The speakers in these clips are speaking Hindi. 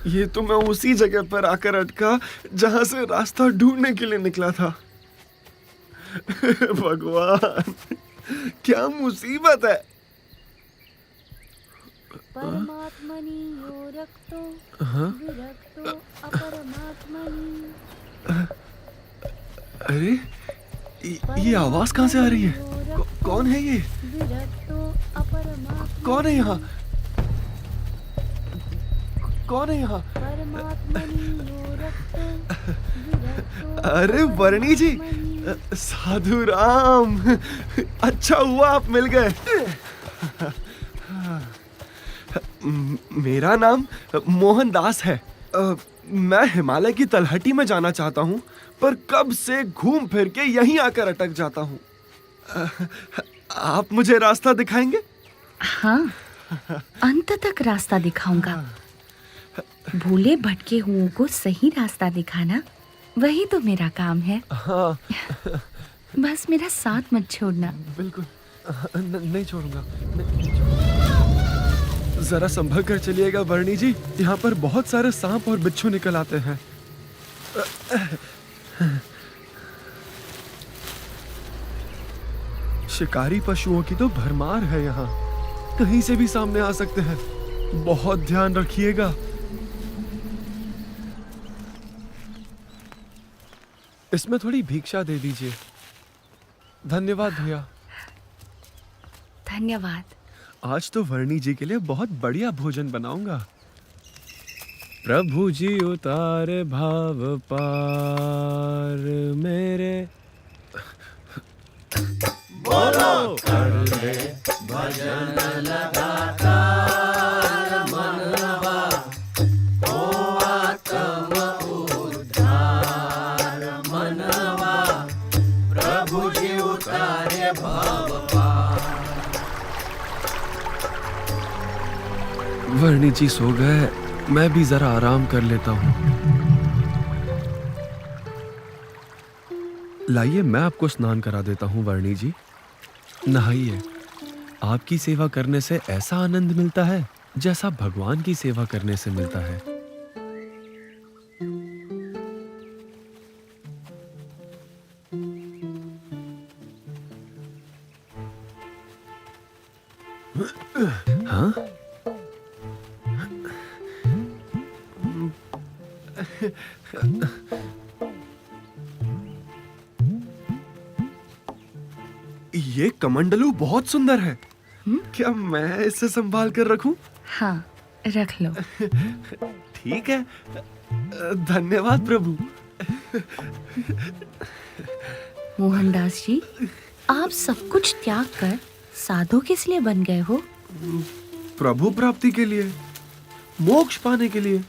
ये तो मैं उसी जगह पर आकर अटका जहां से रास्ता ढूंढने के लिए निकला था। भगवान, क्या मुसीबत है। परमात्मनि यो रक्तो हाँ? विरक्तो अपरमात्मनि। अरे, ये आवाज कहाँ से आ रही है? कौन है ये? विरक्तो अपरमात्मनि। कौन है यहाँ? कौन है यहाँ? परमात्मनि यो रक्तो विरक्तो अरे वर्णी जी, अपरमात्मनि। साधु राम, अच्छा हुआ आप मिल गए। मेरा नाम मोहनदास है। मैं हिमालय की तलहटी में जाना चाहता हूँ, पर कब से घूम फिर के यहीं आकर अटक जाता हूँ। आप मुझे रास्ता दिखाएंगे? हाँ, अंत तक रास्ता दिखाऊंगा। भूले भटके हुओं को सही रास्ता दिखाना, वही तो मेरा काम है। हाँ। बस मेरा साथ मत छोड़ना। बिल्कुल, नहीं छोड़ूंगा। जरा संभल कर चलिएगा वर्णी जी, यहाँ पर बहुत सारे सांप और बिच्छू निकल आते हैं। शिकारी पशुओं की तो भरमार है यहाँ, कहीं से भी सामने आ सकते हैं। बहुत ध्यान रखिएगा। इसमें थोड़ी भिक्षा दे दीजिए। धन्यवाद भैया। धन्यवाद। आज तो वर्णी जी के लिए बहुत बढ़िया भोजन बनाऊंगा। प्रभु जी उतारे भाव पार मेरे। बोलो कर ले भजन लगातार मनवा, ओ आत्म उद्धार मनवा, प्रभु जी उतारे भाव पार। वर्णी जी सो गए, मैं भी जरा आराम कर लेता हूँ। लाइए मैं आपको स्नान करा देता हूँ वर्णी जी। नहाइए। आपकी सेवा करने से ऐसा आनंद मिलता है जैसा भगवान की सेवा करने से मिलता है। हाँ? ये कमंडलू बहुत सुंदर है। क्या मैं इसे संभाल कर रखूं? हाँ, रख लो। ठीक है, धन्यवाद प्रभु। मोहनदास जी, आप सब कुछ त्याग कर साधु किस लिए बन गए हो? प्रभु प्राप्ति के लिए, मोक्ष पाने के लिए।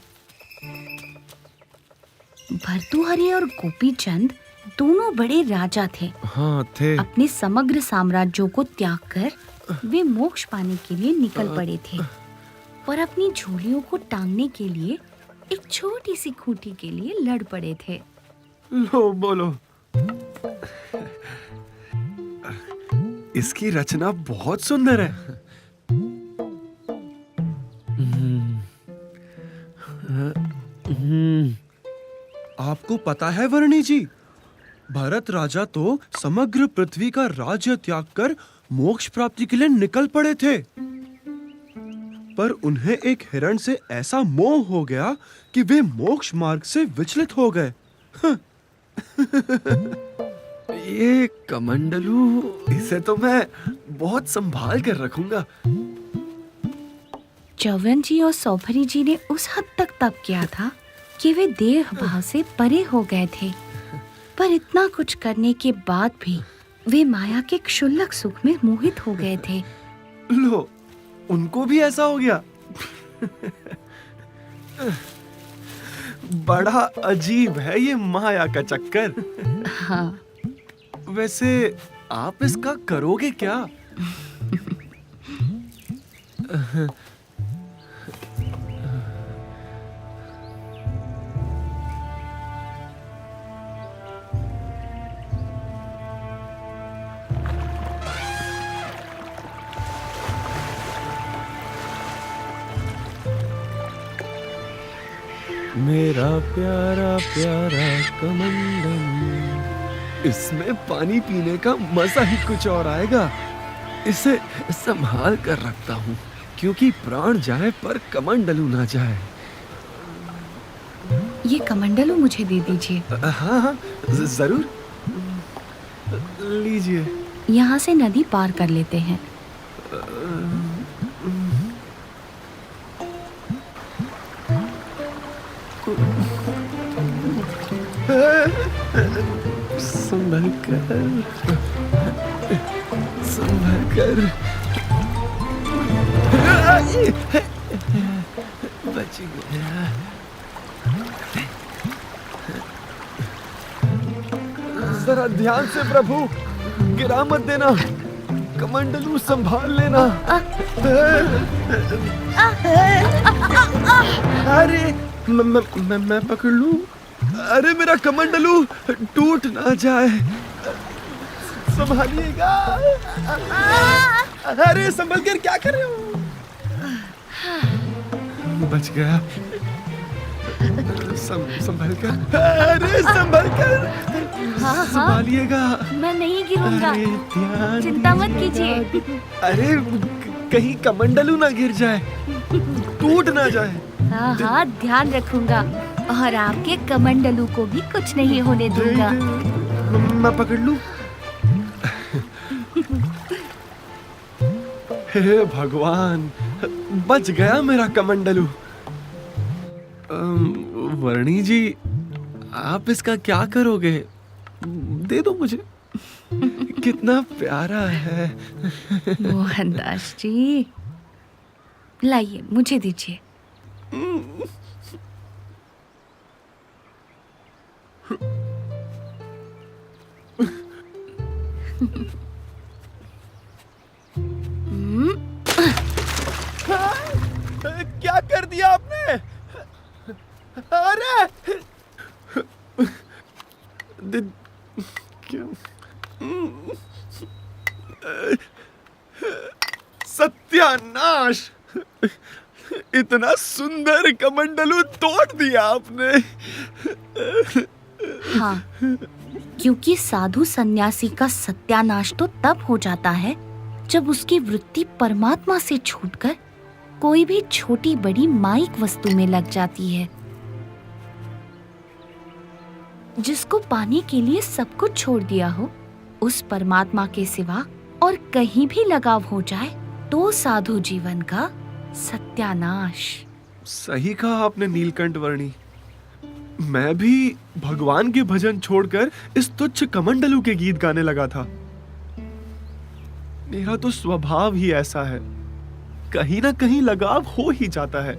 भर्तृहरि और गोपीचंद दोनों बड़े राजा थे। हाँ थे। अपने समग्र साम्राज्यों को त्याग कर वे मोक्ष पाने के लिए निकल पड़े थे, और अपनी झोलियों को टांगने के लिए एक छोटी सी खूंटी के लिए लड़ पड़े थे। लो बोलो। इसकी रचना बहुत सुंदर है। आपको पता है वर्णी जी, भरत राजा तो समग्र पृथ्वी का राज्य त्याग कर मोक्ष प्राप्ति के लिए निकल पड़े थे, पर उन्हें एक हिरण से ऐसा मोह हो गया कि वे मोक्ष मार्ग से विचलित हो गए। ये कमंडलू, इसे तो मैं बहुत संभाल कर रखूंगा। च्यवन जी और सौभरी जी ने उस हद तक तप किया था कि वे देह भाव से परे हो गए थे, पर इतना कुछ करने के बाद भी वे माया के क्षुल्लक सुख में मोहित हो गए थे। लो, उनको भी ऐसा हो गया। बड़ा अजीब है ये माया का चक्कर। हाँ। वैसे आप इसका करोगे क्या? मेरा प्यारा प्यारा कमंडल, इसमें पानी पीने का मजा ही कुछ और आएगा। इसे संभाल कर रखता हूँ, क्योंकि प्राण जाए पर कमंडलू ना जाए। ये कमंडलू मुझे दे दीजिए। हाँ हाँ, जरूर, लीजिए। यहाँ से नदी पार कर लेते हैं। संभल कर, संभल कर। बच गया। जरा ध्यान से प्रभु, गिरा मत देना। कमंडलू संभाल लेना। अरे मैं पकड़ लूं। अरे मेरा कमंडलू टूट ना जाए, संभालिएगा। अरे संभल कर, क्या कर रहे हो? बच गया। संभल कर, अरे संभल कर, संभालिएगा। मैं नहीं गिरूंगा, चिंता मत कीजिए। अरे कहीं कमंडलू ना गिर जाए, टूट ना जाए। हाँ हाँ, ध्यान रखूंगा और आपके कमंडलू को भी कुछ नहीं होने दूंगा। मैं पकड़ लूं? हे भगवान, बच गया मेरा कमंडलू। वर्णी जी, आप इसका क्या करोगे? दे दो मुझे, कितना प्यारा है। मोहनदास जी, लाइए, मुझे दीजिए। क्या कर दिया आपने? अरे क्या? सत्यानाश! इतना सुंदर कमंडलू तोड़ दिया आपने। हाँ, क्योंकि साधु सन्यासी का सत्यानाश तो तब हो जाता है जब उसकी वृत्ति परमात्मा से छूटकर कोई भी छोटी बड़ी माइक वस्तु में लग जाती है। जिसको पाने के लिए सब कुछ छोड़ दिया हो, उस परमात्मा के सिवा और कहीं भी लगाव हो जाए तो साधु जीवन का सत्यानाश। सही कहा आपने नीलकंठ वर्णी। मैं भी भगवान के भजन छोड़कर इस तुच्छ कमंडलू के गीत गाने लगा था। मेरा तो स्वभाव ही ऐसा है, कहीं ना कहीं लगाव हो ही जाता है।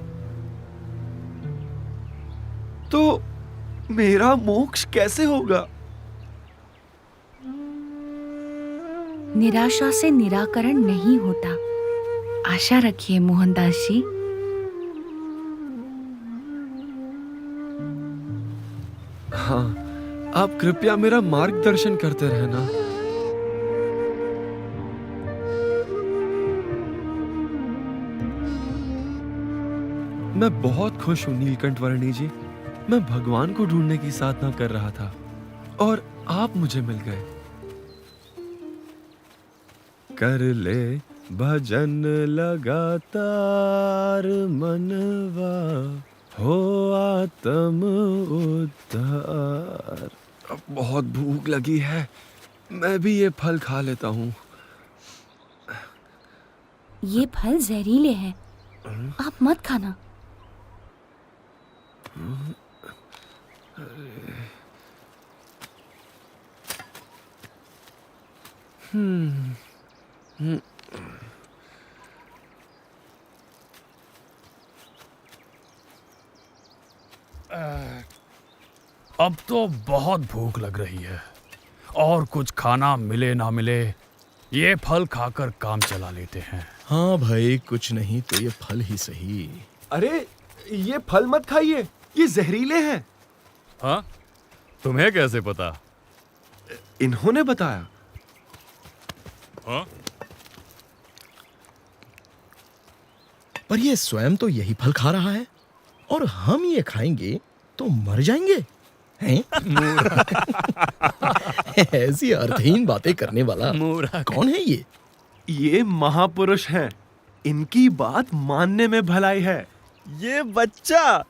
तो मेरा मोक्ष कैसे होगा? निराशा से निराकरण नहीं होता, आशा रखिए मोहनदास जी। हाँ, आप कृपया मेरा मार्गदर्शन करते रहना। मैं बहुत खुश हूँ नीलकंठ वर्णी जी। मैं भगवान को ढूंढने की साधना कर रहा था और आप मुझे मिल गए। कर ले भजन लगातार मनवा, हो आत्म उद्धार। अब बहुत भूख लगी है, मैं भी ये फल खा लेता हूँ। ये फल जहरीले हैं, आप मत खाना। अब तो बहुत भूख लग रही है और कुछ खाना मिले ना मिले, ये फल खाकर काम चला लेते हैं। हाँ भाई, कुछ नहीं तो ये फल ही सही। अरे ये फल मत खाइए, ये जहरीले हैं। हाँ, तुम्हें कैसे पता? इन्होंने बताया। हाँ? पर ये स्वयं तो यही फल खा रहा है और हम ये खाएंगे तो मर जाएंगे हैं? ऐसी अर्थहीन बातें करने वाला कौन है ये? ये महापुरुष हैं। इनकी बात मानने में भलाई है। ये बच्चा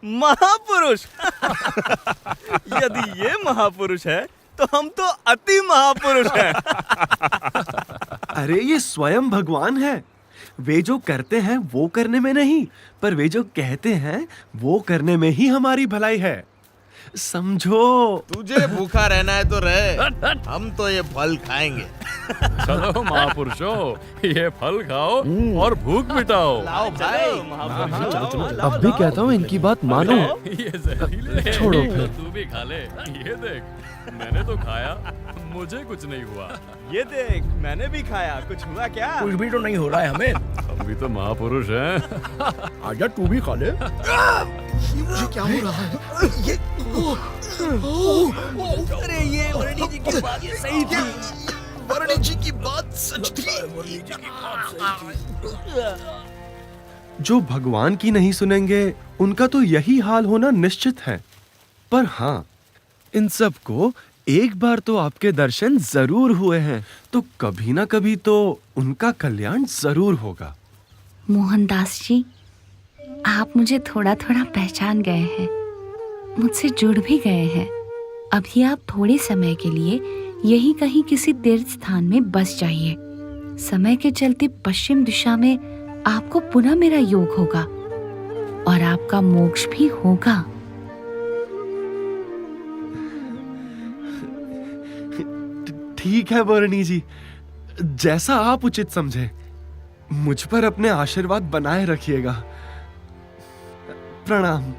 महापुरुष। यदि ये महापुरुष है तो हम तो अति महापुरुष हैं। अरे ये स्वयं भगवान है। वे जो करते हैं वो करने में नहीं, पर वे जो कहते हैं वो करने में ही हमारी भलाई है। समझो। तुझे भूखा रहना है तो रहे, हम तो ये फल खाएंगे। चलो महापुरुषों, ये फल खाओ और भूख मिटाओ। लाओ भाई। अब भी कहता हूँ इनकी बात मानो। ये जहरीले छोड़ो फिर। तू भी खा ले। ये देख, मैंने तो खाया, मुझे कुछ नहीं हुआ। ये देख, मैंने भी खाया, कुछ हुआ क्या? कुछ भी तो नहीं हो रहा है हमें। हम भी तो महापुरुष हैं। आजा तू भी खा ले। ये मुझे क्या हो रहा है? ये अरे ये वर्णी जी की बात सही थी। वर्णी जी की बात सच थी। जो भगवान की नहीं सुनेंगे उनका तो यही हाल होना निश्चित है। पर हाँ, इन सबको एक बार तो आपके दर्शन जरूर हुए हैं, तो कभी ना कभी तो उनका कल्याण जरूर होगा। मोहनदास जी, आप मुझे थोड़ा थोड़ा पहचान गए हैं, मुझसे जुड़ भी गए हैं। अभी आप थोड़े समय के लिए यही कहीं किसी तीर्थ स्थान में बस जाइए। समय के चलते पश्चिम दिशा में आपको पुनः मेरा योग होगा और आपका मोक्ष भी होगा। ठीक है वर्णी जी, जैसा आप उचित समझे। मुझ पर अपने आशीर्वाद बनाए रखिएगा। प्रणाम।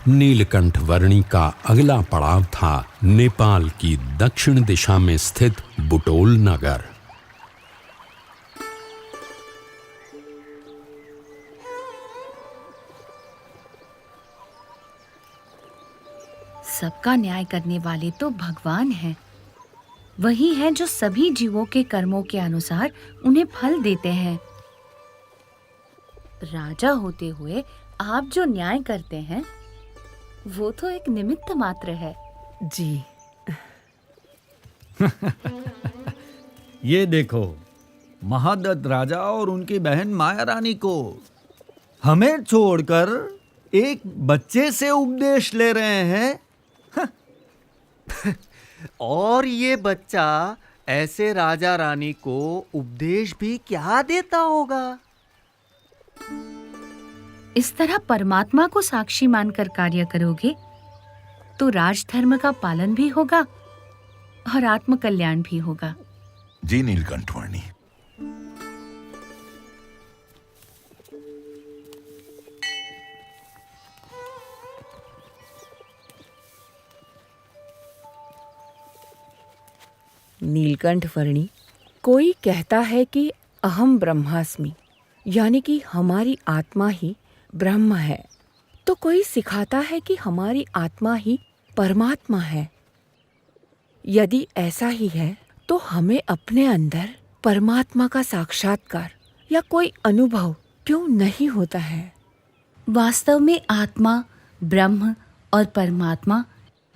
नीलकंठ वर्णी का अगला पड़ाव था नेपाल की दक्षिण दिशा में स्थित बुटोल नगर। सबका न्याय करने वाले तो भगवान हैं। वही हैं जो सभी जीवों के कर्मों के अनुसार उन्हें फल देते हैं। राजा होते हुए आप जो न्याय करते हैं वो तो एक निमित्त मात्र है। जी। ये देखो, महादत्त राजा और उनकी बहन माया रानी को। हमें छोड़कर एक बच्चे से उपदेश ले रहे हैं। और ये बच्चा ऐसे राजा रानी को उपदेश भी क्या देता होगा? इस तरह परमात्मा को साक्षी मानकर कार्य करोगे तो राजधर्म का पालन भी होगा और आत्म कल्याण भी होगा। जी नीलकंठवर्णी। नीलकंठवर्णी, कोई कहता है कि अहम ब्रह्मास्मि, यानी कि हमारी आत्मा ही ब्रह्म है, तो कोई सिखाता है कि हमारी आत्मा ही परमात्मा है। यदि ऐसा ही है तो हमें अपने अंदर परमात्मा का साक्षात्कार या कोई अनुभव क्यों नहीं होता है? वास्तव में आत्मा, ब्रह्म और परमात्मा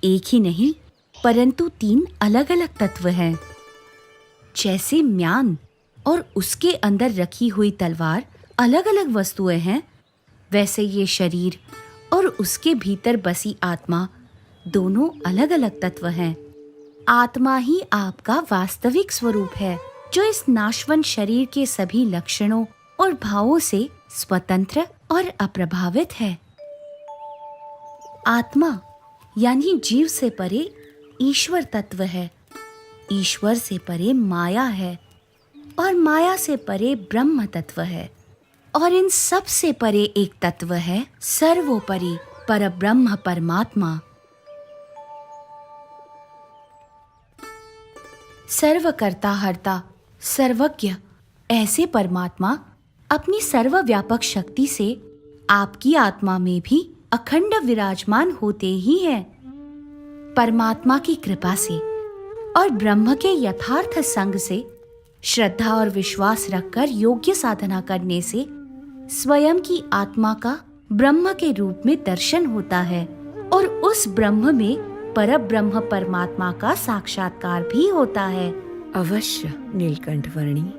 एक ही नहीं परंतु 3 अलग-अलग तत्व हैं। जैसे म्यान और उसके अंदर रखी हुई तलवार अलग-अलग वस्तुएं हैं, वैसे ये शरीर और उसके भीतर बसी आत्मा दोनों अलग-अलग तत्व हैं। आत्मा ही आपका वास्तविक स्वरूप है, जो इस नाशवान शरीर के सभी लक्षणों और भावों से स्वतंत्र और अप्रभावित है। आत्मा यानी जीव से परे ईश्वर तत्व है, ईश्वर से परे माया है और माया से परे ब्रह्म तत्व है, और इन सब से परे एक तत्व है सर्वोपरि परब्रह्म परमात्मा। सर्वकर्ता हर्ता सर्वज्ञ ऐसे परमात्मा अपनी सर्वव्यापक शक्ति से आपकी आत्मा में भी अखंड विराजमान होते ही हैं। परमात्मा की कृपा से और ब्रह्म के यथार्थ संग से श्रद्धा और विश्वास रखकर योग्य साधना करने से स्वयं की आत्मा का ब्रह्म के रूप में दर्शन होता है और उस ब्रह्म में परब्रह्म परमात्मा का साक्षात्कार भी होता है। अवश्य नीलकंठवर्णी।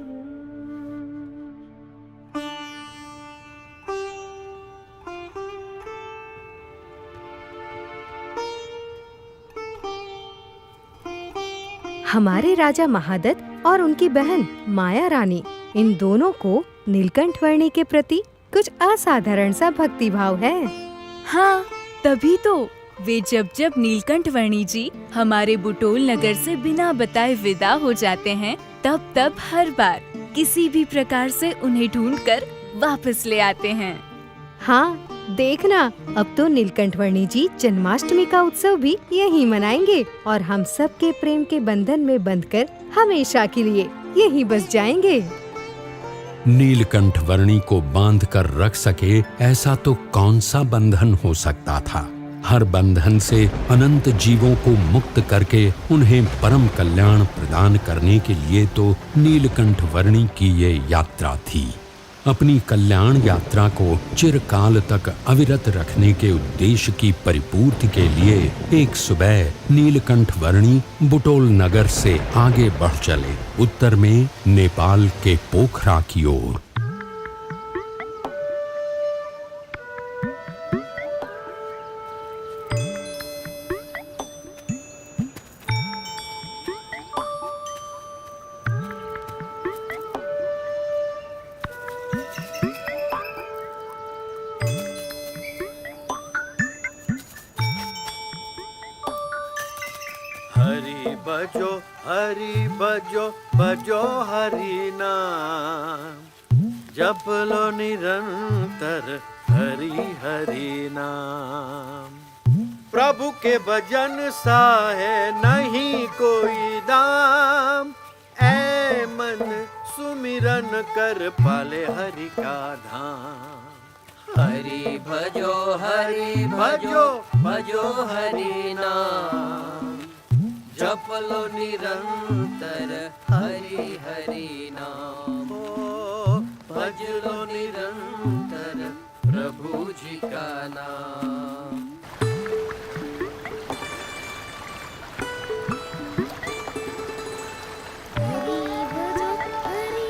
हमारे राजा महादत्त और उनकी बहन माया रानी, इन दोनों को नीलकंठवर्णी के प्रति कुछ असाधारण सा भक्ति भाव है। हाँ, तभी तो वे जब जब नीलकंठवर्णी जी हमारे बुटोल नगर से बिना बताए विदा हो जाते हैं, तब तब हर बार किसी भी प्रकार से उन्हें ढूंढकर वापस ले आते हैं। हाँ, देखना, अब तो नीलकंठवर्णी जी जन्माष्टमी का उत्सव भी यहीं मनाएंगे और हम सब के प्रेम के बंधन में बंधकर हमेशा के लिए यहीं बस जाएंगे। नीलकंठवर्णी को बांध कर रख सके ऐसा तो कौन सा बंधन हो सकता था। हर बंधन से अनंत जीवों को मुक्त करके उन्हें परम कल्याण प्रदान करने के लिए तो नीलकंठवर्णी की ये यात्रा थी। अपनी कल्याण यात्रा को चिरकाल तक अविरत रखने के उद्देश्य की परिपूर्ति के लिए एक सुबह नीलकंठवर्णी बुटोल नगर से आगे बढ़ चले, उत्तर में नेपाल के पोखरा की ओर। हरि भजो भजो हरि नाम, जप लो निरंतर हरि हरि नाम। प्रभु के भजन सा है नहीं कोई दाम, ऐ मन सुमिरन कर पाले हरि का धाम। हरि भजो भजो भजो हरि नाम, जप लो निरंतर हरि हरि नाम। भज लो निरंतर प्रभु जी का नाम। हरि भजो हरि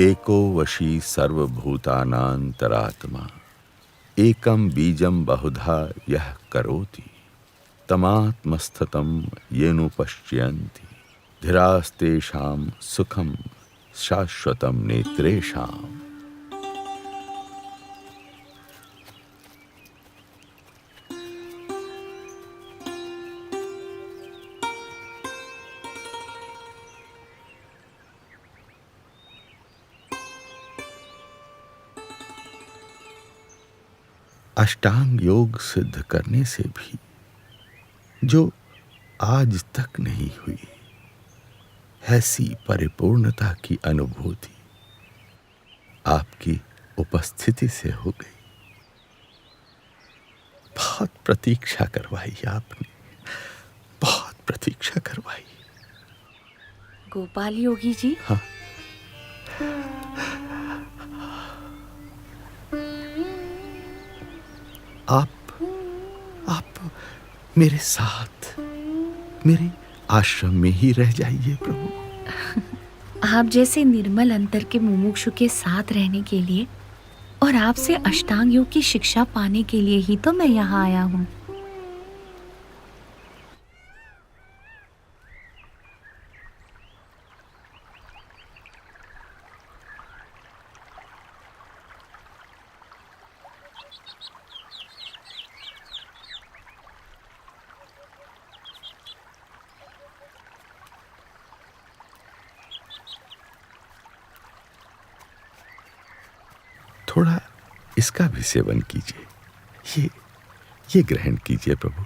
एको वशी सर्वभूतानांतरात्मा एकम बीजम बहुधा यह करोति तमात्मस्थतम येनु पश्यन्ति धीरास्तेषां सुखम शाश्वतम नेत्रेषाम्। अष्टांग योग सिद्ध करने से भी जो आज तक नहीं हुई, ऐसी परिपूर्णता की अनुभूति आपकी उपस्थिति से हो गई। बहुत प्रतीक्षा करवाई आपने, बहुत प्रतीक्षा करवाई। गोपाल योगी जी, हाँ, आप मेरे साथ मेरे आश्रम में ही रह जाइए प्रभु। आप जैसे निर्मल अंतर के मुमुक्षु के साथ रहने के लिए और आपसे अष्टांग योग की शिक्षा पाने के लिए ही तो मैं यहाँ आया हूँ। थोड़ा इसका भी सेवन कीजिए, ये ग्रहण कीजिए प्रभु।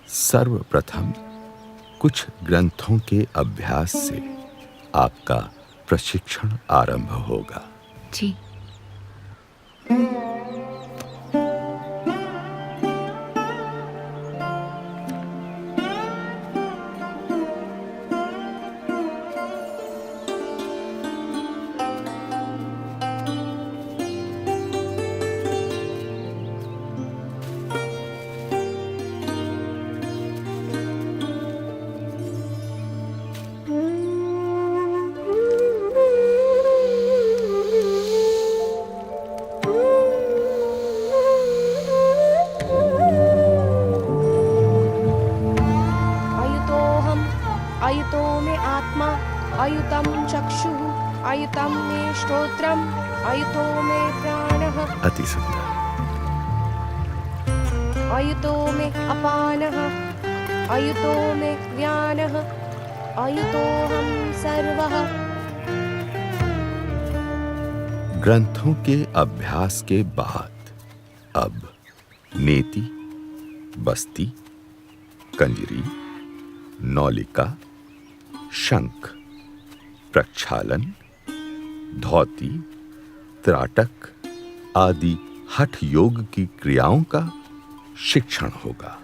सर्वप्रथम कुछ ग्रंथों के अभ्यास से आपका प्रशिक्षण आरंभ होगा। जी। अयुतो मे आत्मा, अयुतम चक्षुः, अयुतम मे श्रोत्रम, अयुतो मे प्राणः। अति सुंदर। अयुतो मे अपानः, अयुतो मे व्यानः, अयुतोऽहं सर्वः। ग्रंथों के अभ्यास के बाद अब नेति, बस्ती, कंजरी, नौलिका, शंख, प्रक्षालन, धौती, त्राटक आदि हठ योग की क्रियाओं का शिक्षण होगा।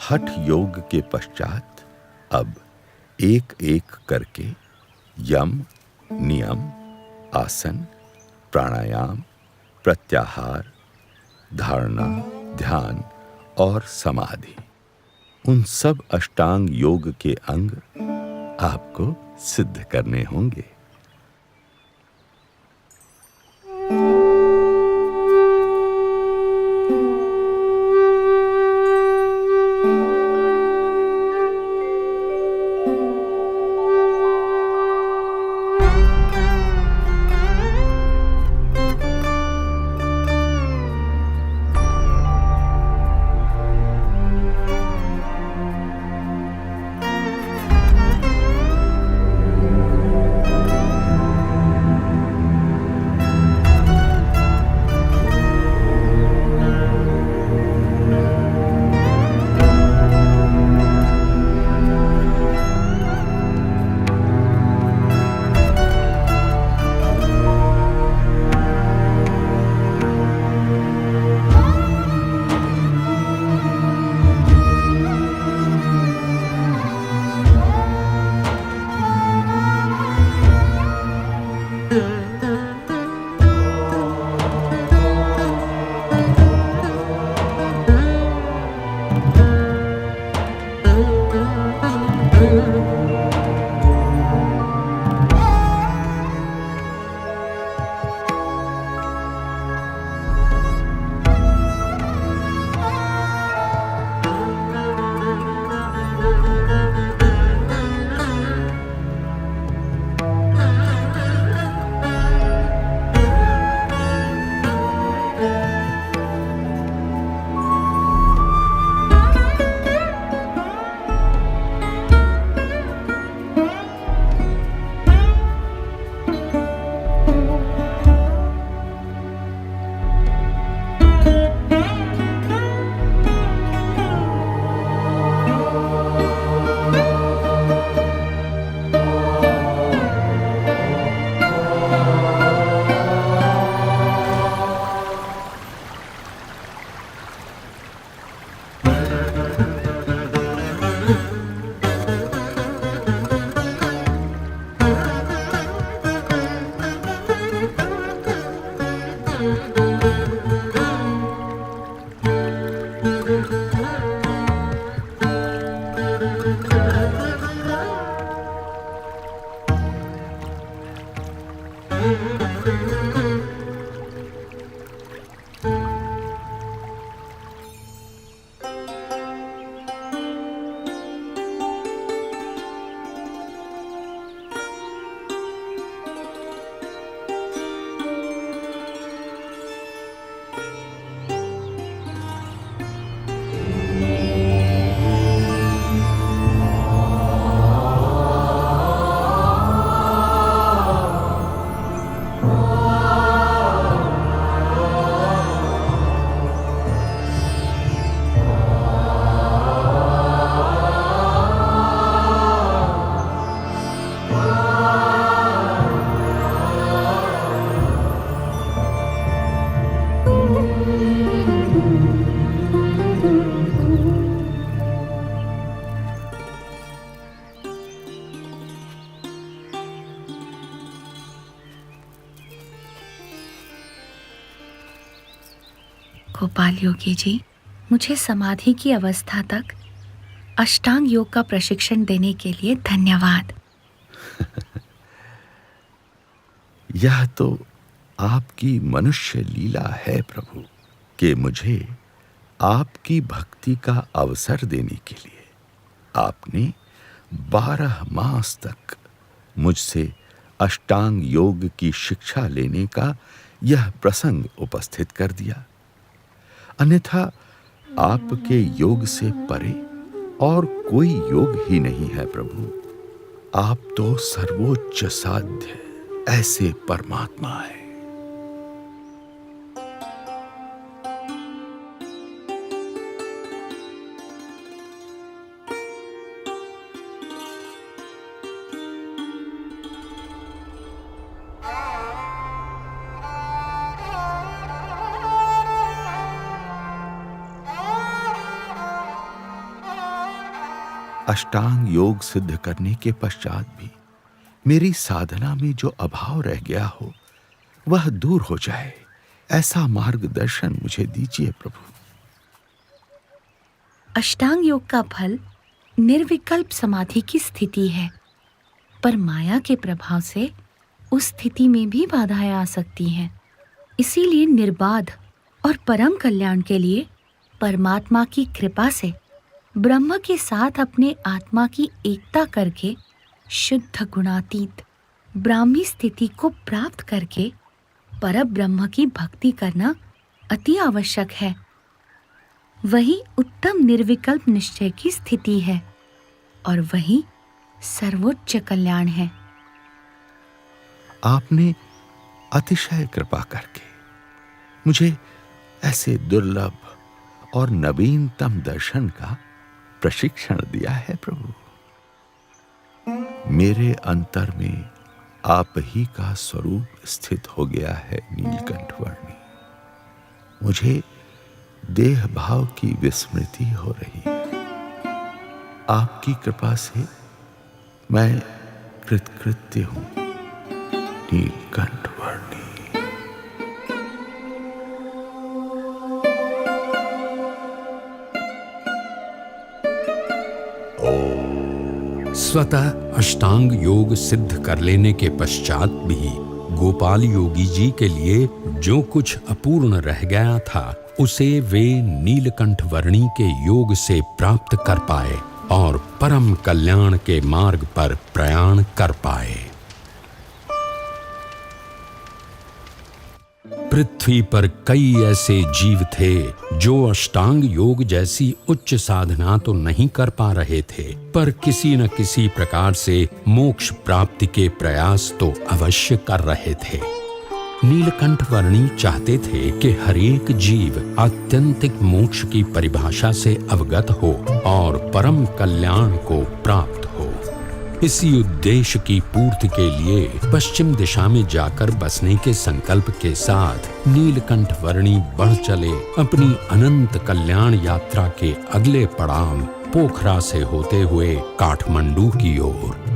हठ योग के पश्चात अब एक एक करके यम, नियम, आसन, प्राणायाम, प्रत्याहार, धारणा, ध्यान और समाधि, उन सब अष्टांग योग के अंग आपको सिद्ध करने होंगे। गोपाल योगी जी, मुझे समाधि की अवस्था तक अष्टांग योग का प्रशिक्षण देने के लिए धन्यवाद। यह तो आपकी मनुष्य लीला है प्रभु, कि मुझे आपकी भक्ति का अवसर देने के लिए आपने 12 मास तक मुझसे अष्टांग योग की शिक्षा लेने का यह प्रसंग उपस्थित कर दिया। अन्यथा आपके योग से परे और कोई योग ही नहीं है प्रभु। आप तो सर्वोच्च साध्य ऐसे परमात्मा है। अष्टांग योग सिद्ध करने के पश्चात भी मेरी साधना में जो अभाव रह गया हो वह दूर हो जाए, ऐसा मार्गदर्शन मुझे दीजिए प्रभु। अष्टांग योग का फल निर्विकल्प समाधि की स्थिति है, पर माया के प्रभाव से उस स्थिति में भी बाधाएं आ सकती हैं। इसीलिए निर्बाध और परम कल्याण के लिए परमात्मा की कृपा से ब्रह्म के साथ अपने आत्मा की एकता करके शुद्ध गुणातीत ब्राह्मी स्थिति को प्राप्त करके परब्रह्म की भक्ति करना अति आवश्यक है। वही उत्तम निर्विकल्प निश्चय की स्थिति है और वही सर्वोच्च कल्याण है। आपने अतिशय कृपा करके मुझे ऐसे दुर्लभ और नवीनतम दर्शन का प्रशिक्षण दिया है प्रभु। मेरे अंतर में आप ही का स्वरूप स्थित हो गया है नीलकंठ वर्णी। मुझे देह भाव की विस्मृति हो रही है। आपकी कृपा से मैं कृतकृत्य हूं नीलकंठ वर्णी। स्वतः अष्टांग योग सिद्ध कर लेने के पश्चात भी गोपाल योगी जी के लिए जो कुछ अपूर्ण रह गया था उसे वे नीलकंठ वर्णी के योग से प्राप्त कर पाए और परम कल्याण के मार्ग पर प्रयाण कर पाए। पृथ्वी पर कई ऐसे जीव थे जो अष्टांग योग जैसी उच्च साधना तो नहीं कर पा रहे थे, पर किसी न किसी प्रकार से मोक्ष प्राप्ति के प्रयास तो अवश्य कर रहे थे। नीलकंठ वर्णी चाहते थे कि हरेक जीव आत्यंतिक मोक्ष की परिभाषा से अवगत हो और परम कल्याण को प्राप्त हो। इसी उद्देश्य की पूर्ति के लिए पश्चिम दिशा में जाकर बसने के संकल्प के साथ नीलकंठ वर्णी बढ़ चले अपनी अनंत कल्याण यात्रा के अगले पड़ाव पोखरा से होते हुए काठमांडू की ओर।